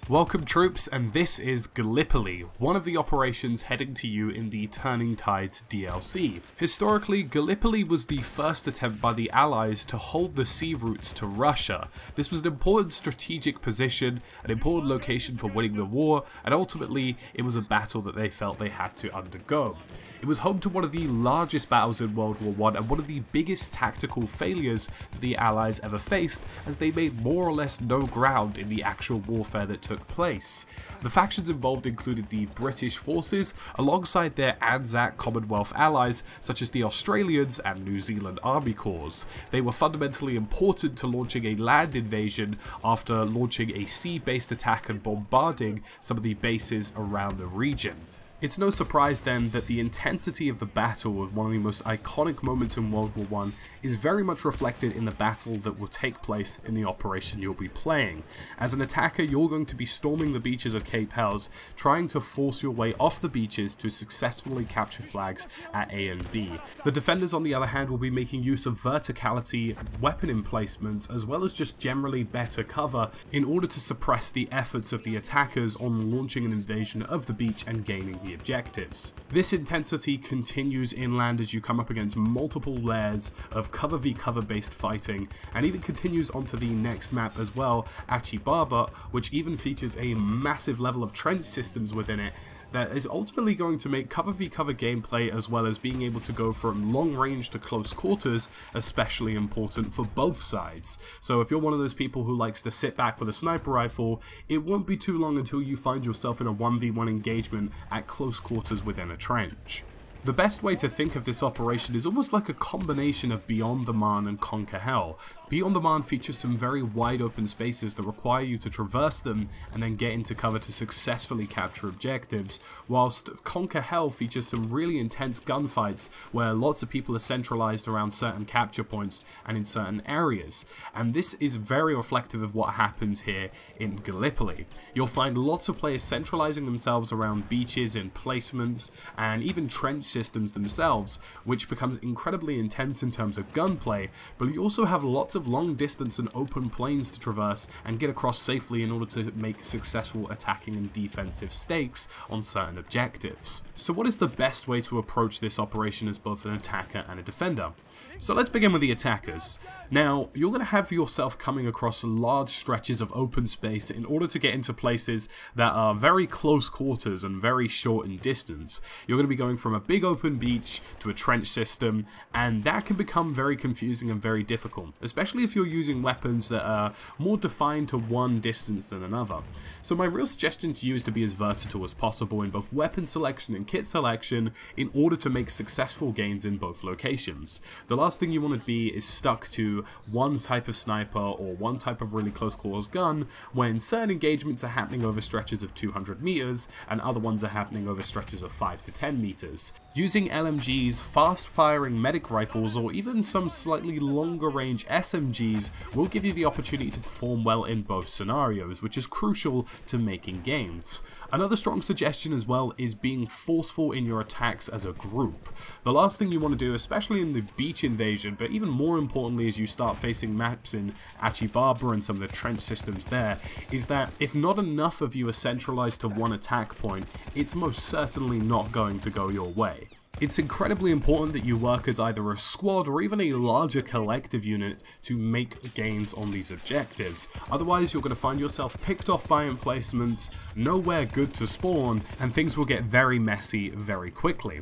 Welcome troops, and this is Gallipoli, one of the operations heading to you in the Turning Tides DLC. Historically, Gallipoli was the first attempt by the Allies to hold the sea routes to Russia. This was an important strategic position, an important location for winning the war, and ultimately it was a battle that they felt they had to undergo. It was home to one of the largest battles in World War I and one of the biggest tactical failures that the Allies ever faced, as they made more or less no ground in the actual warfare that took place. The factions involved included the British forces alongside their Anzac Commonwealth allies such as the Australians and New Zealand Army Corps. They were fundamentally important to launching a land invasion after launching a sea-based attack and bombarding some of the bases around the region. It's no surprise then that the intensity of the battle of one of the most iconic moments in World War I is very much reflected in the battle that will take place in the operation you'll be playing. As an attacker, you're going to be storming the beaches of Cape Helles, trying to force your way off the beaches to successfully capture flags at A and B. The defenders, on the other hand, will be making use of verticality, weapon emplacements, as well as just generally better cover in order to suppress the efforts of the attackers on launching an invasion of the beach and gaining the objectives. This intensity continues inland as you come up against multiple layers of cover v cover based fighting, and even continues onto the next map as well, Achibaba, which even features a massive level of trench systems within it that is ultimately going to make cover v cover gameplay, as well as being able to go from long range to close quarters, especially important for both sides. So if you're one of those people who likes to sit back with a sniper rifle, it won't be too long until you find yourself in a 1v1 engagement at close quarters within a trench. The best way to think of this operation is almost like a combination of Beyond the Marne and Conquer Hell. Beyond the Marne features some very wide open spaces that require you to traverse them and then get into cover to successfully capture objectives, whilst Conquer Hell features some really intense gunfights where lots of people are centralized around certain capture points and in certain areas. And this is very reflective of what happens here in Gallipoli. You'll find lots of players centralizing themselves around beaches, emplacements, and even trench systems themselves, which becomes incredibly intense in terms of gunplay, but you also have lots of long distance and open plains to traverse and get across safely in order to make successful attacking and defensive stakes on certain objectives. So what is the best way to approach this operation as both an attacker and a defender? So let's begin with the attackers. Now, you're going to have yourself coming across large stretches of open space in order to get into places that are very close quarters and very short in distance. You're going to be going from a big open beach to a trench system, and that can become very confusing and very difficult, especially if you're using weapons that are more defined to one distance than another. So my real suggestion to you is to be as versatile as possible in both weapon selection and kit selection in order to make successful gains in both locations. The last thing you want to be is stuck to one type of sniper or one type of really close quarters gun when certain engagements are happening over stretches of 200 meters and other ones are happening over stretches of 5 to 10 meters. Using LMGs, fast-firing medic rifles, or even some slightly longer-range SMGs will give you the opportunity to perform well in both scenarios, which is crucial to making gains. Another strong suggestion as well is being forceful in your attacks as a group. The last thing you want to do, especially in the beach invasion, but even more importantly as you start facing maps in Achibaba and some of the trench systems there, is that if not enough of you are centralized to one attack point, it's most certainly not going to go your way. It's incredibly important that you work as either a squad or even a larger collective unit to make gains on these objectives. Otherwise, you're going to find yourself picked off by emplacements, nowhere good to spawn, and things will get very messy very quickly.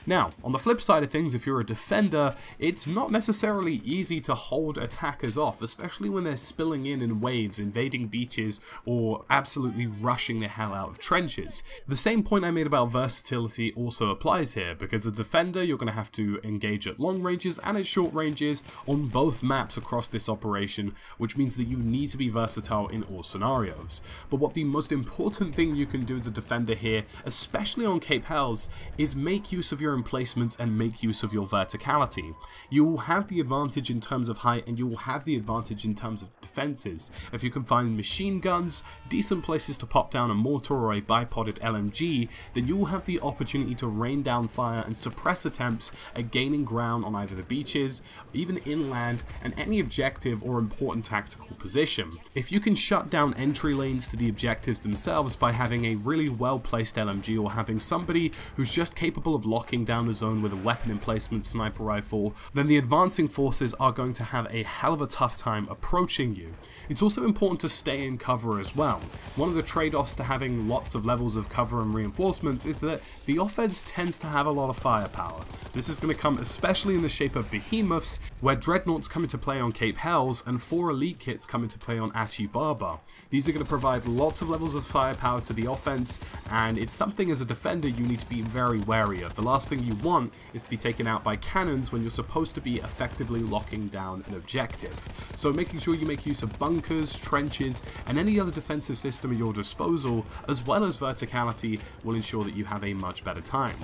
Now, on the flip side of things, if you're a defender, it's not necessarily easy to hold attackers off, especially when they're spilling in waves, invading beaches, or absolutely rushing the hell out of trenches. The same point I made about versatility also applies here, because as a defender, you're going to have to engage at long ranges and at short ranges on both maps across this operation, which means that you need to be versatile in all scenarios. But what the most important thing you can do as a defender here, especially on Cape Helles, is make use of your emplacements and make use of your verticality. You will have the advantage in terms of height, and you will have the advantage in terms of defenses. If you can find machine guns, decent places to pop down a mortar or a bipodded LMG, then you will have the opportunity to rain down fire and suppress attempts at gaining ground on either the beaches, even inland, and any objective or important tactical position. If you can shut down entry lanes to the objectives themselves by having a really well placed LMG, or having somebody who's just capable of locking down a zone with a weapon emplacement sniper rifle, then the advancing forces are going to have a hell of a tough time approaching you. It's also important to stay in cover as well. One of the trade-offs to having lots of levels of cover and reinforcements is that the offense tends to have a lot of firepower. This is going to come especially in the shape of behemoths, where dreadnoughts come into play on Cape Hells and 4 elite kits come into play on Atu Baba. These are going to provide lots of levels of firepower to the offense, and it's something as a defender you need to be very wary of. The last thing you want is to be taken out by cannons when you're supposed to be effectively locking down an objective. So making sure you make use of bunkers, trenches, and any other defensive system at your disposal, as well as verticality, will ensure that you have a much better time.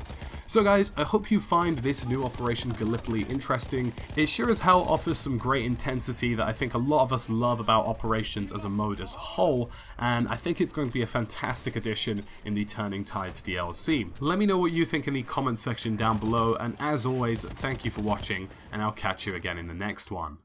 So guys, I hope you find this new Operation Gallipoli interesting. It sure as hell offers some great intensity that I think a lot of us love about operations as a mode as a whole, and I think it's going to be a fantastic addition in the Turning Tides DLC. Let me know what you think in the comment section down below, and as always, thank you for watching, and I'll catch you again in the next one.